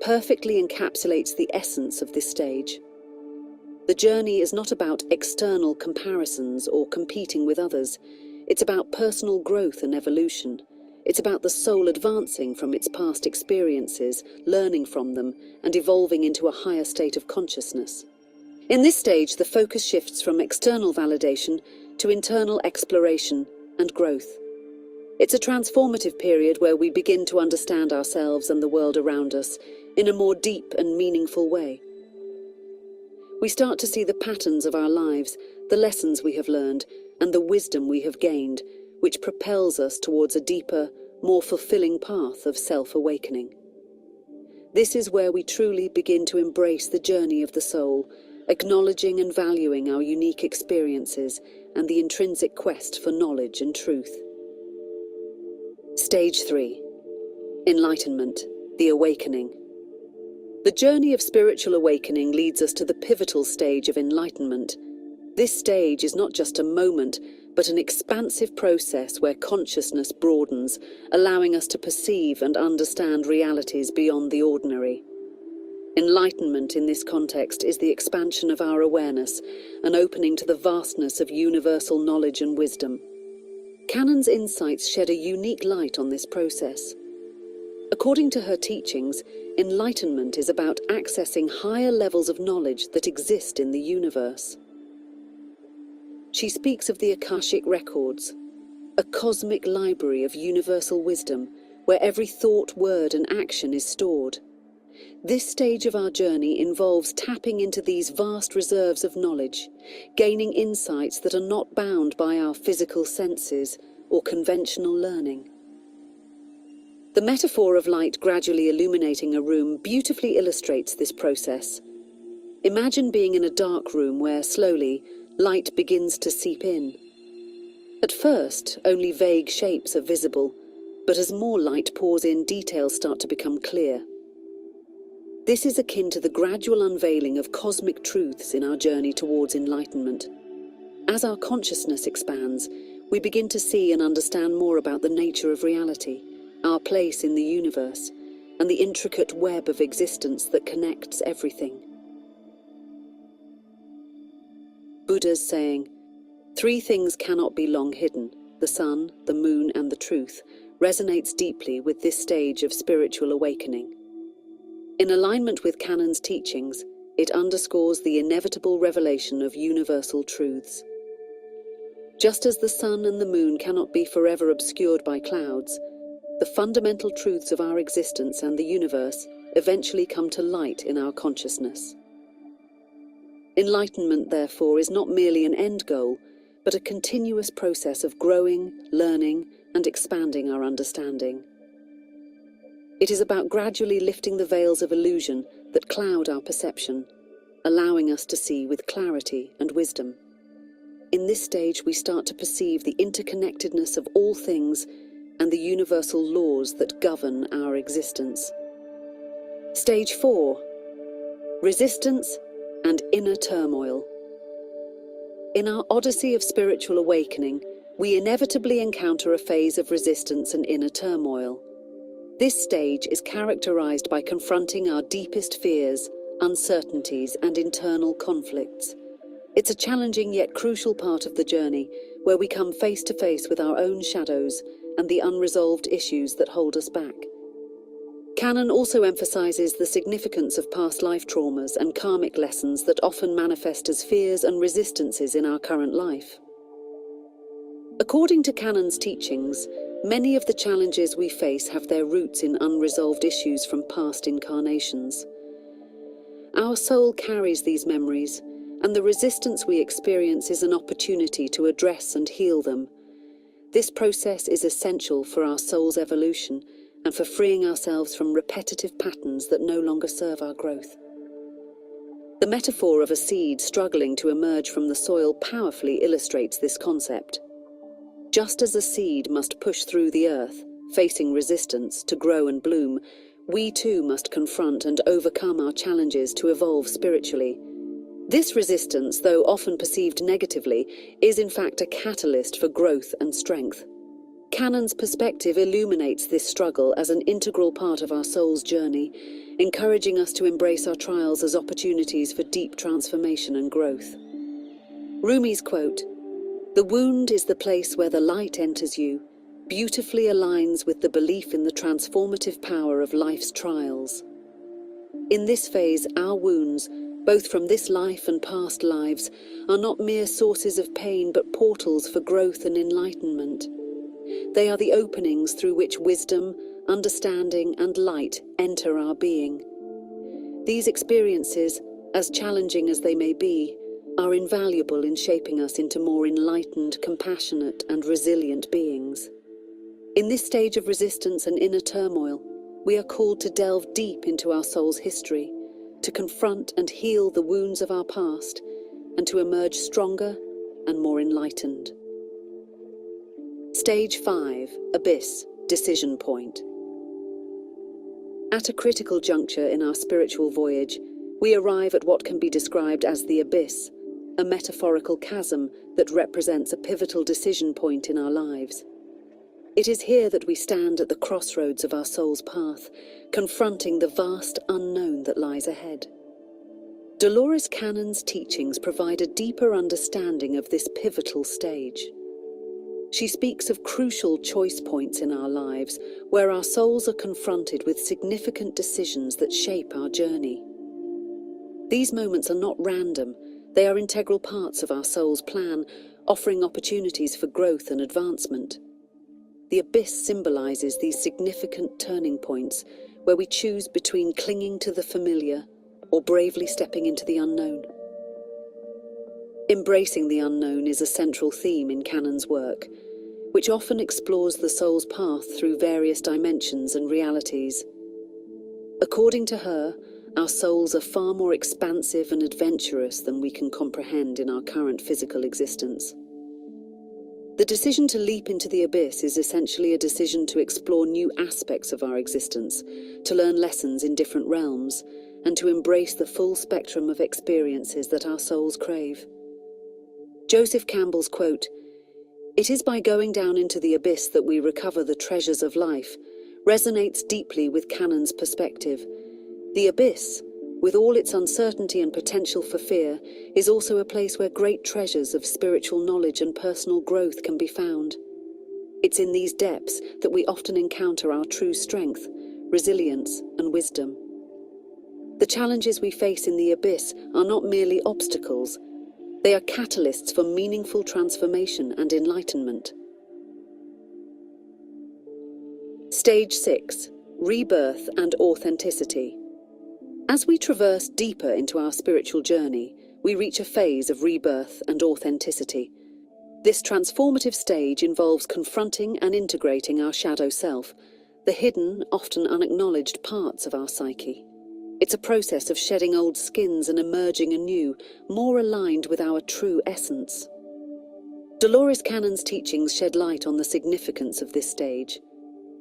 S3: perfectly encapsulates the essence of this stage. The journey is not about external comparisons or competing with others. It's about personal growth and evolution. It's about the soul advancing from its past experiences, learning from them, and evolving into a higher state of consciousness. In this stage, the focus shifts from external validation to internal exploration and growth. It's a transformative period where we begin to understand ourselves and the world around us in a more deep and meaningful way. We start to see the patterns of our lives, the lessons we have learned, and the wisdom we have gained, which propels us towards a deeper, more fulfilling path of self-awakening. This is where we truly begin to embrace the journey of the soul, acknowledging and valuing our unique experiences and the intrinsic quest for knowledge and truth. Stage 3. Enlightenment, the awakening. The journey of spiritual awakening leads us to the pivotal stage of enlightenment. This stage is not just a moment, but an expansive process where consciousness broadens, allowing us to perceive and understand realities beyond the ordinary. Enlightenment in this context is the expansion of our awareness, an opening to the vastness of universal knowledge and wisdom. Cannon's insights shed a unique light on this process. According to her teachings, enlightenment is about accessing higher levels of knowledge that exist in the universe. She speaks of the Akashic Records, a cosmic library of universal wisdom where every thought, word, and action is stored. This stage of our journey involves tapping into these vast reserves of knowledge, gaining insights that are not bound by our physical senses or conventional learning. The metaphor of light gradually illuminating a room beautifully illustrates this process. Imagine being in a dark room where, slowly, light begins to seep in. At first, only vague shapes are visible, but as more light pours in, details start to become clear. This is akin to the gradual unveiling of cosmic truths in our journey towards enlightenment. As our consciousness expands, we begin to see and understand more about the nature of reality, our place in the universe, and the intricate web of existence that connects everything. Buddha's saying, "Three things cannot be long hidden, the sun, the moon, and the truth," resonates deeply with this stage of spiritual awakening. In alignment with Cannon's teachings, it underscores the inevitable revelation of universal truths. Just as the sun and the moon cannot be forever obscured by clouds, the fundamental truths of our existence and the universe eventually come to light in our consciousness. Enlightenment, therefore, is not merely an end goal, but a continuous process of growing, learning, and expanding our understanding. It is about gradually lifting the veils of illusion that cloud our perception, allowing us to see with clarity and wisdom. In this stage, we start to perceive the interconnectedness of all things and the universal laws that govern our existence. Stage 4. Resistance and inner turmoil. In our odyssey of spiritual awakening, we inevitably encounter a phase of resistance and inner turmoil. This stage is characterized by confronting our deepest fears, uncertainties, and internal conflicts. It's a challenging yet crucial part of the journey, where we come face to face with our own shadows and the unresolved issues that hold us back. Canon also emphasizes the significance of past life traumas and karmic lessons that often manifest as fears and resistances in our current life. According to Canon's teachings, many of the challenges we face have their roots in unresolved issues from past incarnations. Our soul carries these memories, and the resistance we experience is an opportunity to address and heal them. This process is essential for our soul's evolution and for freeing ourselves from repetitive patterns that no longer serve our growth. The metaphor of a seed struggling to emerge from the soil powerfully illustrates this concept. Just as a seed must push through the earth, facing resistance to grow and bloom, we too must confront and overcome our challenges to evolve spiritually. This resistance, though often perceived negatively, is in fact a catalyst for growth and strength. Canon's perspective illuminates this struggle as an integral part of our soul's journey, encouraging us to embrace our trials as opportunities for deep transformation and growth. Rumi's quote, "The wound is the place where the light enters you," beautifully aligns with the belief in the transformative power of life's trials. In this phase, our wounds, both from this life and past lives, are not mere sources of pain but portals for growth and enlightenment. They are the openings through which wisdom, understanding, and light enter our being. These experiences, as challenging as they may be, are invaluable in shaping us into more enlightened, compassionate, and resilient beings. In this stage of resistance and inner turmoil, we are called to delve deep into our soul's history, to confront and heal the wounds of our past, and to emerge stronger and more enlightened. Stage 5, Abyss, Decision Point. At a critical juncture in our spiritual voyage, we arrive at what can be described as the abyss, a metaphorical chasm that represents a pivotal decision point in our lives. It is here that we stand at the crossroads of our soul's path, confronting the vast unknown that lies ahead. Dolores Cannon's teachings provide a deeper understanding of this pivotal stage. She speaks of crucial choice points in our lives, where our souls are confronted with significant decisions that shape our journey. These moments are not random, they are integral parts of our soul's plan, offering opportunities for growth and advancement. The abyss symbolizes these significant turning points where we choose between clinging to the familiar or bravely stepping into the unknown. Embracing the unknown is a central theme in Cannon's work, which often explores the soul's path through various dimensions and realities. According to her, our souls are far more expansive and adventurous than we can comprehend in our current physical existence. The decision to leap into the abyss is essentially a decision to explore new aspects of our existence, to learn lessons in different realms, and to embrace the full spectrum of experiences that our souls crave. Joseph Campbell's quote, "It is by going down into the abyss that we recover the treasures of life," resonates deeply with Cannon's perspective. The abyss, with all its uncertainty and potential for fear, is also a place where great treasures of spiritual knowledge and personal growth can be found. It's in these depths that we often encounter our true strength, resilience, and wisdom. The challenges we face in the abyss are not merely obstacles, they are catalysts for meaningful transformation and enlightenment. Stage 6, Rebirth and Authenticity. As we traverse deeper into our spiritual journey, we reach a phase of rebirth and authenticity. This transformative stage involves confronting and integrating our shadow self, the hidden, often unacknowledged parts of our psyche. It's a process of shedding old skins and emerging anew, more aligned with our true essence. Dolores Cannon's teachings shed light on the significance of this stage.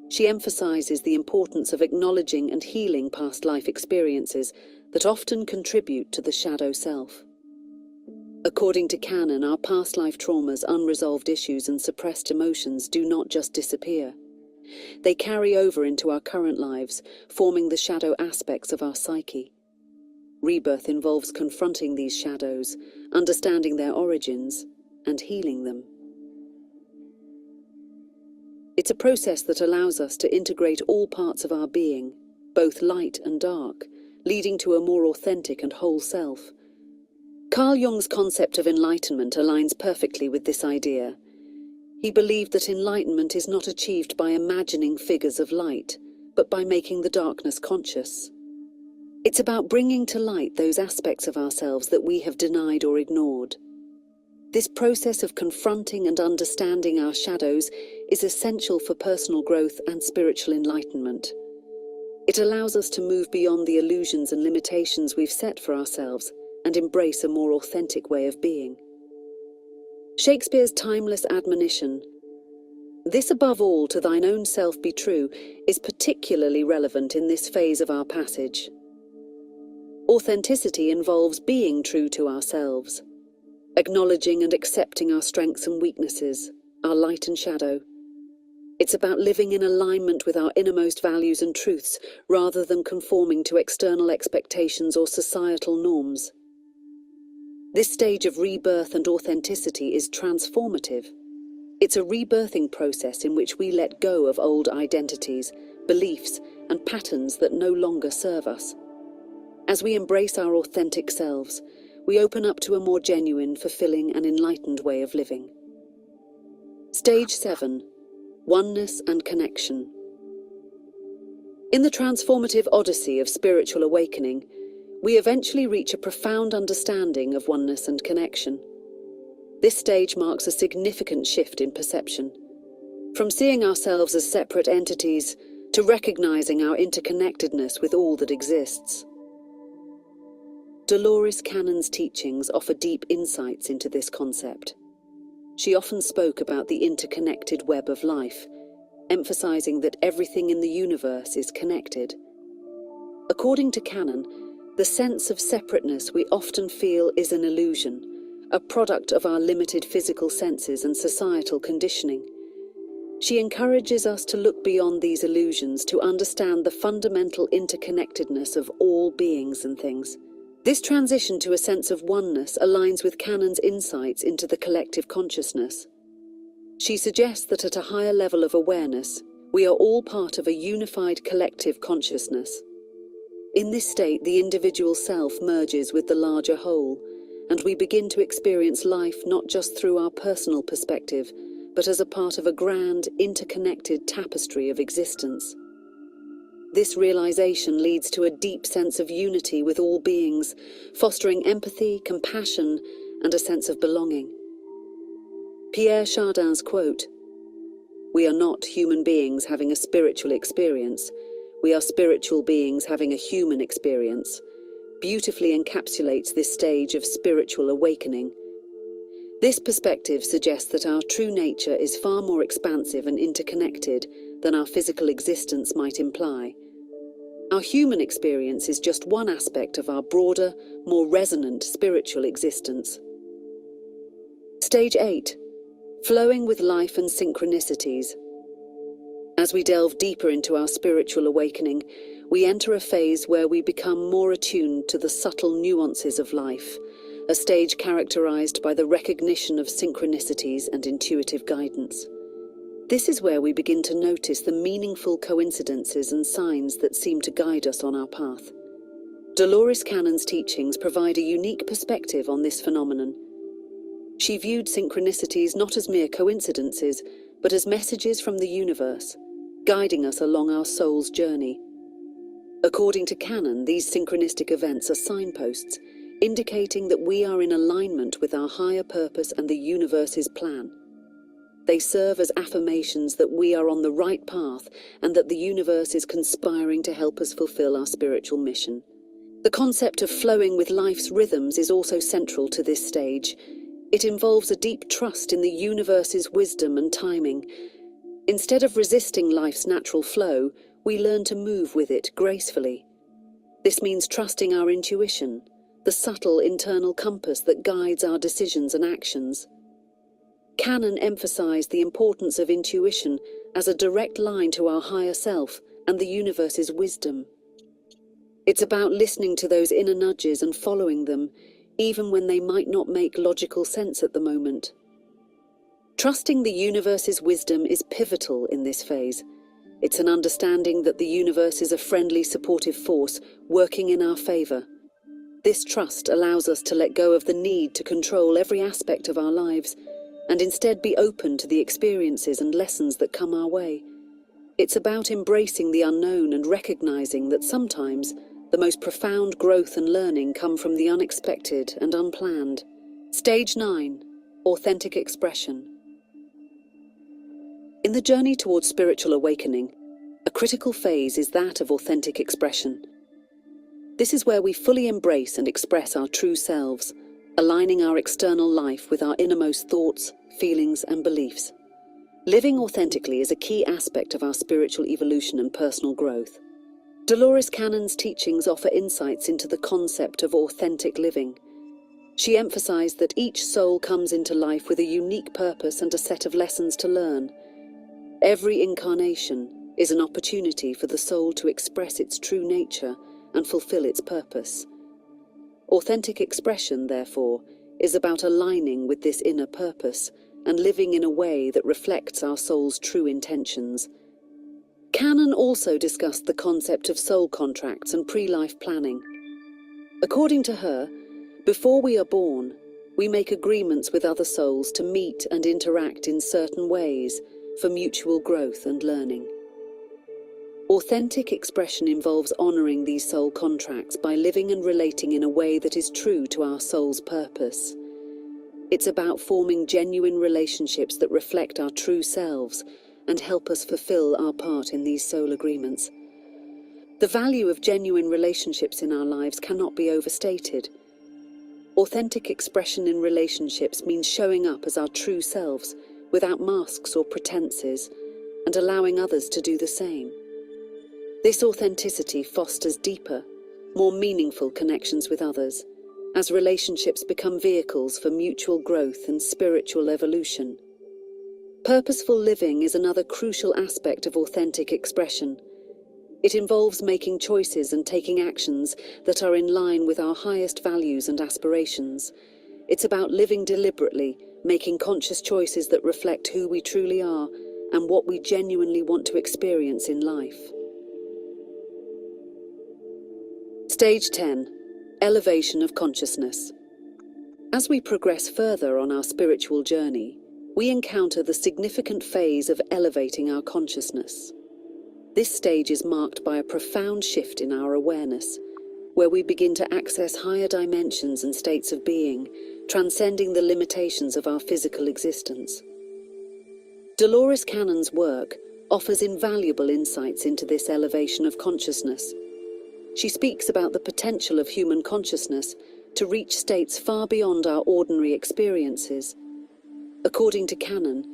S3: She emphasizes the importance of acknowledging and healing past life experiences that often contribute to the shadow self. According to Cannon, our past life traumas, unresolved issues, and suppressed emotions do not just disappear. They carry over into our current lives, forming the shadow aspects of our psyche. Rebirth involves confronting these shadows, understanding their origins, and healing them. It's a process that allows us to integrate all parts of our being, both light and dark, leading to a more authentic and whole self. Carl Jung's concept of enlightenment aligns perfectly with this idea. He believed that enlightenment is not achieved by imagining figures of light, but by making the darkness conscious. It's about bringing to light those aspects of ourselves that we have denied or ignored. This process of confronting and understanding our shadows is essential for personal growth and spiritual enlightenment. It allows us to move beyond the illusions and limitations we've set for ourselves and embrace a more authentic way of being. Shakespeare's timeless admonition, "This above all to thine own self be true," is particularly relevant in this phase of our passage. Authenticity involves being true to ourselves, acknowledging and accepting our strengths and weaknesses, our light and shadow. It's about living in alignment with our innermost values and truths, rather than conforming to external expectations or societal norms. This stage of rebirth and authenticity is transformative. It's a rebirthing process in which we let go of old identities, beliefs, and patterns that no longer serve us. As we embrace our authentic selves, we open up to a more genuine, fulfilling, and enlightened way of living. Stage 7. Oneness and connection. In the transformative odyssey of spiritual awakening, we eventually reach a profound understanding of oneness and connection. This stage marks a significant shift in perception, from seeing ourselves as separate entities to recognizing our interconnectedness with all that exists. Dolores Cannon's teachings offer deep insights into this concept. She often spoke about the interconnected web of life, emphasizing that everything in the universe is connected. According to Cannon, the sense of separateness we often feel is an illusion, a product of our limited physical senses and societal conditioning. She encourages us to look beyond these illusions to understand the fundamental interconnectedness of all beings and things. This transition to a sense of oneness aligns with Cannon's insights into the collective consciousness. She suggests that at a higher level of awareness, we are all part of a unified collective consciousness. In this state, the individual self merges with the larger whole, and we begin to experience life not just through our personal perspective, but as a part of a grand, interconnected tapestry of existence. This realization leads to a deep sense of unity with all beings, fostering empathy, compassion, and a sense of belonging. Pierre Chardin's quote, "We are not human beings having a spiritual experience. We are spiritual beings having a human experience," beautifully encapsulates this stage of spiritual awakening. This perspective suggests that our true nature is far more expansive and interconnected than our physical existence might imply. Our human experience is just one aspect of our broader, more resonant spiritual existence. Stage 8. Flowing with life and synchronicities. As we delve deeper into our spiritual awakening, we enter a phase where we become more attuned to the subtle nuances of life, a stage characterized by the recognition of synchronicities and intuitive guidance. This is where we begin to notice the meaningful coincidences and signs that seem to guide us on our path. Dolores Cannon's teachings provide a unique perspective on this phenomenon. She viewed synchronicities not as mere coincidences, but as messages from the universe, guiding us along our soul's journey. According to Cannon, these synchronistic events are signposts, indicating that we are in alignment with our higher purpose and the universe's plan. They serve as affirmations that we are on the right path and that the universe is conspiring to help us fulfill our spiritual mission. The concept of flowing with life's rhythms is also central to this stage. It involves a deep trust in the universe's wisdom and timing. Instead of resisting life's natural flow, we learn to move with it gracefully. This means trusting our intuition, the subtle internal compass that guides our decisions and actions. Canon emphasized the importance of intuition as a direct line to our higher self and the universe's wisdom. It's about listening to those inner nudges and following them, even when they might not make logical sense at the moment. Trusting the universe's wisdom is pivotal in this phase. It's an understanding that the universe is a friendly, supportive force working in our favor. This trust allows us to let go of the need to control every aspect of our lives and instead be open to the experiences and lessons that come our way. It's about embracing the unknown and recognizing that sometimes the most profound growth and learning come from the unexpected and unplanned. Stage 9. Authentic expression. In the journey towards spiritual awakening, a critical phase is that of authentic expression. This is where we fully embrace and express our true selves, aligning our external life with our innermost thoughts, feelings, and beliefs. Living authentically is a key aspect of our spiritual evolution and personal growth. Dolores Cannon's teachings offer insights into the concept of authentic living. She emphasized that each soul comes into life with a unique purpose and a set of lessons to learn. Every incarnation is an opportunity for the soul to express its true nature and fulfill its purpose. Authentic expression, therefore, is about aligning with this inner purpose and living in a way that reflects our soul's true intentions. Cannon also discussed the concept of soul contracts and pre-life planning. According to her, before we are born, we make agreements with other souls to meet and interact in certain ways for mutual growth and learning. Authentic expression involves honoring these soul contracts by living and relating in a way that is true to our soul's purpose. It's about forming genuine relationships that reflect our true selves and help us fulfill our part in these soul agreements. The value of genuine relationships in our lives cannot be overstated. Authentic expression in relationships means showing up as our true selves, without masks or pretenses, and allowing others to do the same. This authenticity fosters deeper, more meaningful connections with others, as relationships become vehicles for mutual growth and spiritual evolution. Purposeful living is another crucial aspect of authentic expression. It involves making choices and taking actions that are in line with our highest values and aspirations. It's about living deliberately, making conscious choices that reflect who we truly are and what we genuinely want to experience in life. Stage 10. Elevation of consciousness. As we progress further on our spiritual journey, we encounter the significant phase of elevating our consciousness. This stage is marked by a profound shift in our awareness, where we begin to access higher dimensions and states of being, transcending the limitations of our physical existence. Dolores Cannon's work offers invaluable insights into this elevation of consciousness. She speaks about the potential of human consciousness to reach states far beyond our ordinary experiences. According to Cannon,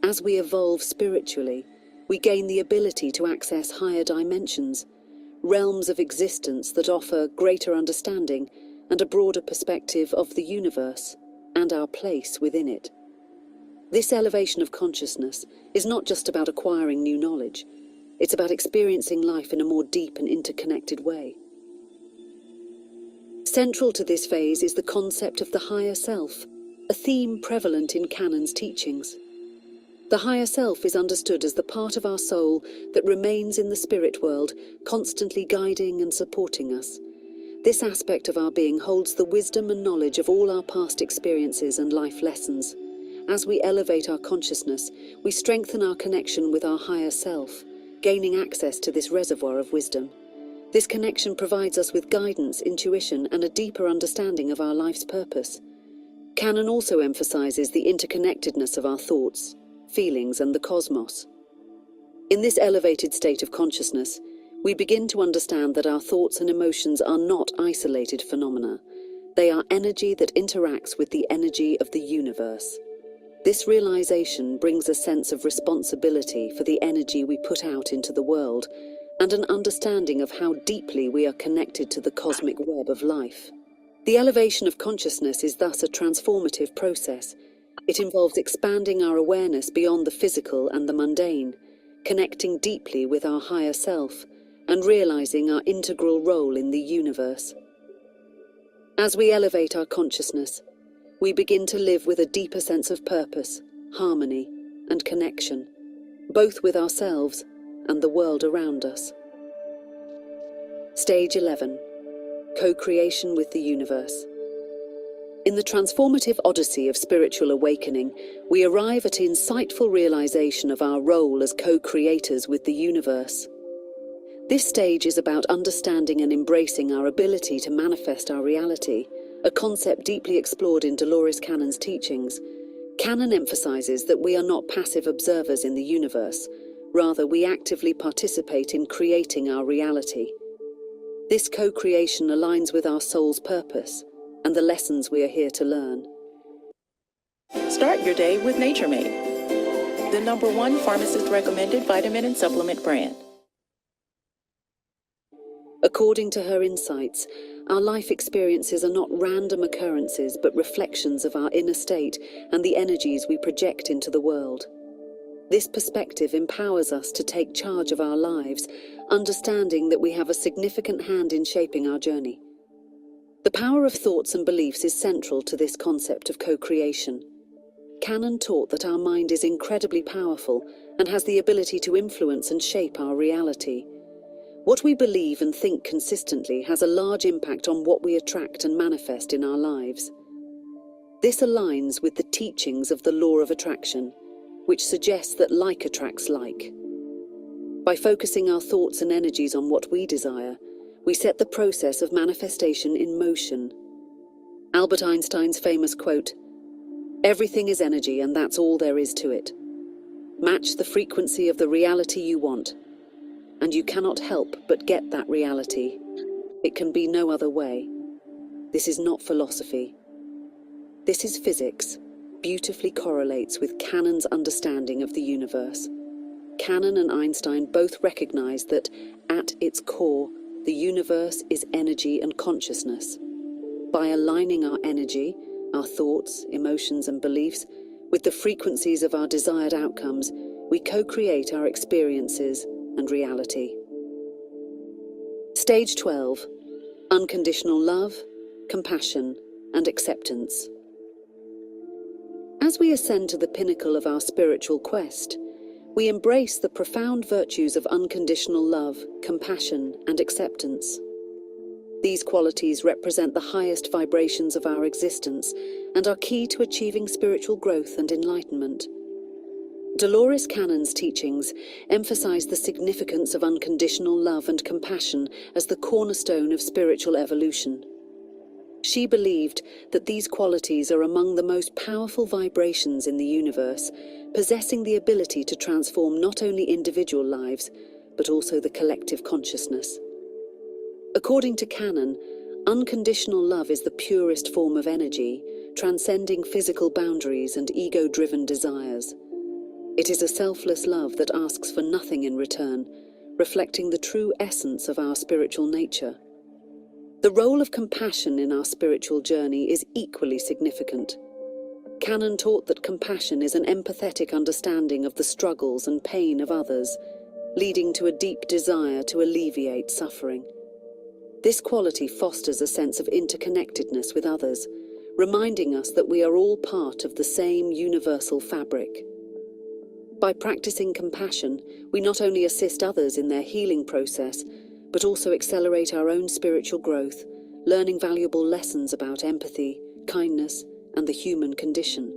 S3: as we evolve spiritually, we gain the ability to access higher dimensions, realms of existence that offer greater understanding and a broader perspective of the universe and our place within it. This elevation of consciousness is not just about acquiring new knowledge, it's about experiencing life in a more deep and interconnected way. Central to this phase is the concept of the higher self, a theme prevalent in Cannon's teachings. The higher self is understood as the part of our soul that remains in the spirit world, constantly guiding and supporting us. This aspect of our being holds the wisdom and knowledge of all our past experiences and life lessons. As we elevate our consciousness, we strengthen our connection with our higher self, gaining access to this reservoir of wisdom. This connection provides us with guidance, intuition, and a deeper understanding of our life's purpose. Canon also emphasizes the interconnectedness of our thoughts, feelings, and the cosmos. In this elevated state of consciousness, we begin to understand that our thoughts and emotions are not isolated phenomena. They are energy that interacts with the energy of the universe. This realization brings a sense of responsibility for the energy we put out into the world, and an understanding of how deeply we are connected to the cosmic web of life. The elevation of consciousness is thus a transformative process. It involves expanding our awareness beyond the physical and the mundane, connecting deeply with our higher self, and realizing our integral role in the universe. As we elevate our consciousness, we begin to live with a deeper sense of purpose, harmony, and connection, both with ourselves and the world around us. Stage 11. Co-creation with the universe. In the transformative odyssey of spiritual awakening, we arrive at insightful realization of our role as co-creators with the universe. This stage is about understanding and embracing our ability to manifest our reality, a concept deeply explored in Dolores Cannon's teachings. Cannon emphasizes that we are not passive observers in the universe. Rather, we actively participate in creating our reality. This co-creation aligns with our soul's purpose and the lessons we are here to learn.
S4: Start your day with Nature Made, the #1 pharmacist-recommended vitamin and supplement brand.
S3: According to her insights, our life experiences are not random occurrences but reflections of our inner state and the energies we project into the world. This perspective empowers us to take charge of our lives, understanding that we have a significant hand in shaping our journey. The power of thoughts and beliefs is central to this concept of co-creation. Cannon taught that our mind is incredibly powerful and has the ability to influence and shape our reality. What we believe and think consistently has a large impact on what we attract and manifest in our lives. This aligns with the teachings of the law of attraction, which suggests that like attracts like. By focusing our thoughts and energies on what we desire, we set the process of manifestation in motion. Albert Einstein's famous quote, "Everything is energy and that's all there is to it. Match the frequency of the reality you want, and you cannot help but get that reality. It can be no other way." This is not philosophy. This is physics, beautifully correlates with Cannon's understanding of the universe. Cannon and Einstein both recognized that, at its core, the universe is energy and consciousness. By aligning our energy, our thoughts, emotions, and beliefs with the frequencies of our desired outcomes, we co-create our experiences and reality. Stage 12. Unconditional love, compassion, and acceptance. As we ascend to the pinnacle of our spiritual quest, we embrace the profound virtues of unconditional love, compassion, and acceptance. These qualities represent the highest vibrations of our existence and are key to achieving spiritual growth and enlightenment. Dolores Cannon's teachings emphasize the significance of unconditional love and compassion as the cornerstone of spiritual evolution. She believed that these qualities are among the most powerful vibrations in the universe, possessing the ability to transform not only individual lives, but also the collective consciousness. According to Cannon, unconditional love is the purest form of energy, transcending physical boundaries and ego-driven desires. It is a selfless love that asks for nothing in return, reflecting the true essence of our spiritual nature. The role of compassion in our spiritual journey is equally significant. Cannon taught that compassion is an empathetic understanding of the struggles and pain of others, leading to a deep desire to alleviate suffering. This quality fosters a sense of interconnectedness with others, reminding us that we are all part of the same universal fabric. By practicing compassion, we not only assist others in their healing process, but also accelerate our own spiritual growth, learning valuable lessons about empathy, kindness, and the human condition.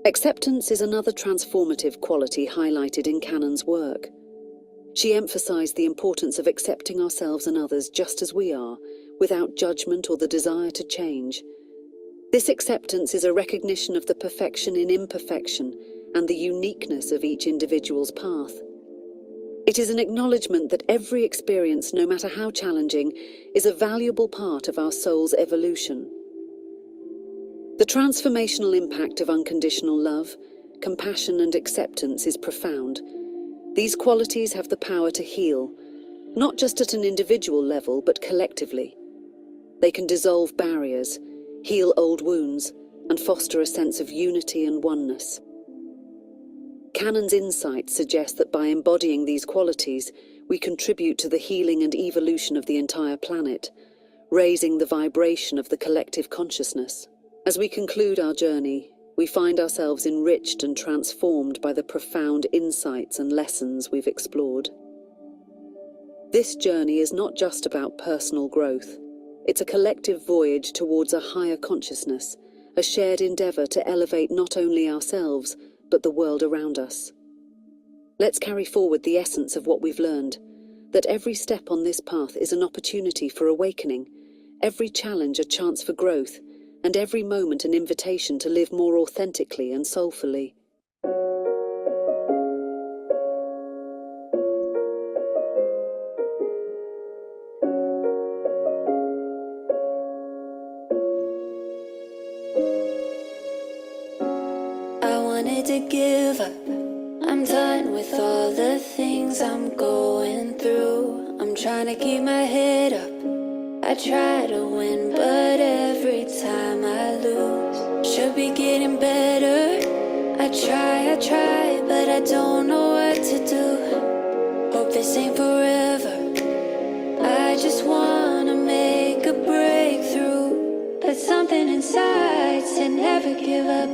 S3: Acceptance is another transformative quality highlighted in Cannon's work. She emphasized the importance of accepting ourselves and others just as we are, without judgment or the desire to change. This acceptance is a recognition of the perfection in imperfection and the uniqueness of each individual's path. It is an acknowledgement that every experience, no matter how challenging, is a valuable part of our soul's evolution. The transformational impact of unconditional love, compassion, and acceptance is profound. These qualities have the power to heal, not just at an individual level, but collectively. They can dissolve barriers, heal old wounds, and foster a sense of unity and oneness. Canon's insights suggest that by embodying these qualities, we contribute to the healing and evolution of the entire planet, raising the vibration of the collective consciousness. As we conclude our journey, we find ourselves enriched and transformed by the profound insights and lessons we've explored. This journey is not just about personal growth. It's a collective voyage towards a higher consciousness, a shared endeavor to elevate not only ourselves, but the world around us. Let's carry forward the essence of what we've learned, that every step on this path is an opportunity for awakening, every challenge a chance for growth, and every moment an invitation to live more authentically and soulfully.
S5: I wanted to give up. I'm done with all the things I'm going through. I'm trying to keep my head up. I try to win, but every time I lose. Should be getting better. I try, but I don't know what to do. Hope this ain't forever. I just wanna make a breakthrough. But something inside said never give up.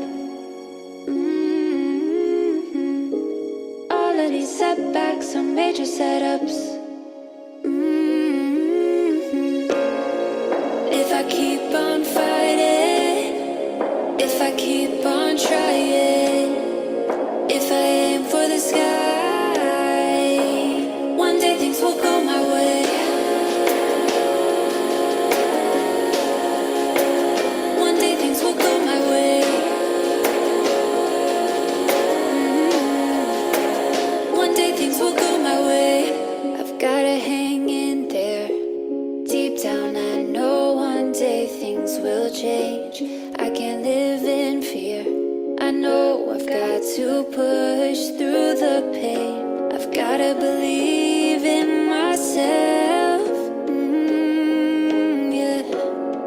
S5: All of these setbacks are major setups. If I keep on fighting, if I keep on trying, if I aim for the sky, one day things will go my way. One day things will go my way. One day things will go my way. I've gotta hang in there. Deep down I know one day things will change. I can't live in fear. I know I've got to push through the pain. I've gotta believe in myself. Yeah.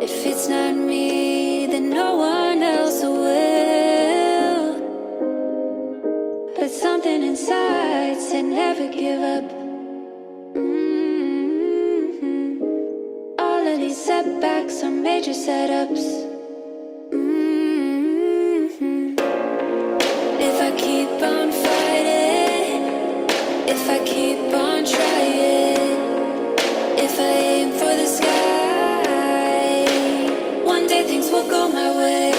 S5: If it's not me, then no one else will. But something inside said never give up. All of these setbacks are major setups. If I keep on fighting, if I keep on trying, if I aim for the sky, one day things will go my way.